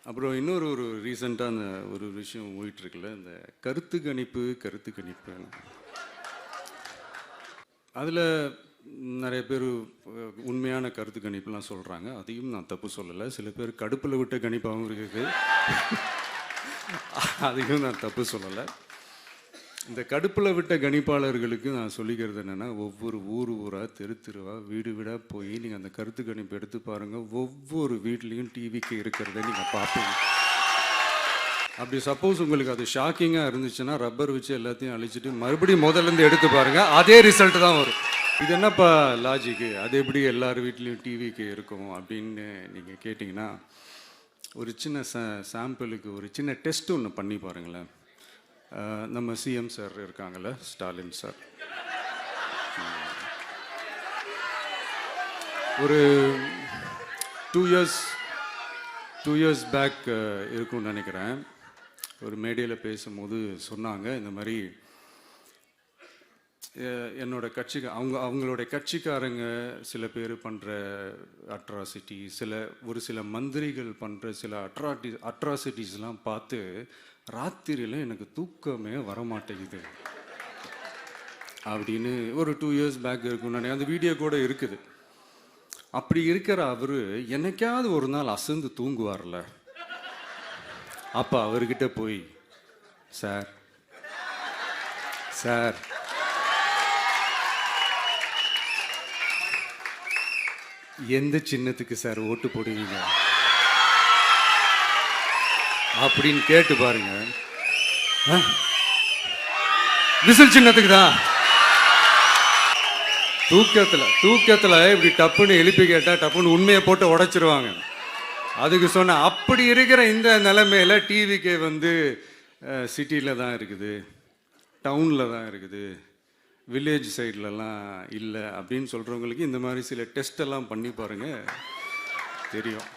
அப்புறம் இன்னொரு ரீசெண்டாக அந்த ஒரு விஷயம் போயிட்டுருக்குல்ல, இந்த கருத்து கணிப்பு அதில் நிறைய பேர் உண்மையான கருத்து கணிப்புலாம் சொல்கிறாங்க. அதையும் நான் தப்பு சொல்லலை. சில பேர் கடுப்பில் விட்ட கணிப்பாகவும் இருக்குது. அதையும் நான் தப்பு சொல்லலை. இந்த கடுப்பில் விட்ட கணிப்பாளர்களுக்கு நான் சொல்லிக்கிறது என்னென்னா, ஒவ்வொரு ஊராக தெருவாக வீடு வீடாக போய் நீங்கள் அந்த கருத்து கணிப்பு எடுத்து பாருங்கள். ஒவ்வொரு வீட்லேயும் டிவிக்கு இருக்கிறத நீங்கள் பார்ப்பீங்க. அப்படி சப்போஸ் உங்களுக்கு அது ஷாக்கிங்காக இருந்துச்சுன்னா ரப்பர் வச்சு எல்லாத்தையும் அழிச்சிட்டு மறுபடியும் முதல்லேருந்து எடுத்து பாருங்கள், அதே ரிசல்ட் தான் வரும். இது என்னப்பா லாஜிக்கு, அது எப்படி எல்லார் வீட்லேயும் டிவிக்கு இருக்கும் அப்படின்னு நீங்கள் கேட்டிங்கன்னா, ஒரு சின்ன சாம்பிளுக்கு ஒரு சின்ன டெஸ்ட் ஒன்று பண்ணி பாருங்களேன். நம்ம சிஎம் சார் இருக்காங்கள்ல, ஸ்டாலின் சார், ஒரு 2 இயர்ஸ் பேக் இருக்கும்னு நினைக்கிறேன். ஒரு மேடையில் பேசும்போது சொன்னாங்க, இந்த மாதிரி என்னோட கட்சிக்கு அவங்களோட கட்சிக்காரங்க சில பேர் பண்ணுற அட்ராசிட்டி, ஒரு சில மந்திரிகள் பண்ணுற சில அட்ராசிட்டிஸ்லாம் பார்த்து ராத்திரியில் எனக்கு தூக்கமே வரமாட்டேங்குது அப்படின்னு ஒரு 2 இயர்ஸ் பேக் இருக்குன்னு அந்த வீடியோ கூட இருக்குது. அப்படி இருக்கிற அவர் என்னைக்காவது ஒரு நாள் அசந்து தூங்குவார்ல, அப்போ அவர்கிட்ட போய், சார் சார் எந்த சின்னத்துக்கு சார் ஓட்டு போடுவீங்க அப்படின்னு கேட்டு பாருங்க. விசில் சின்னத்துக்கு தான். தூக்கத்தில் இப்படி டப்புன்னு எழுப்பி கேட்டால் டப்புன்னு உண்மையை போட்டு உடைச்சிருவாங்க. அதுக்கு சொன்ன அப்படி இருக்கிற இந்த நிலைமையில டிவிக்கே சிட்டியில் தான் இருக்குது, டவுனில் தான் இருக்குது, வில்லேஜ் சைட்லலாம் இல்லை அப்படின்னு சொல்கிறவங்களுக்கு இந்த மாதிரி சில டெஸ்ட் எல்லாம் பண்ணி பாருங்கள், தெரியும்.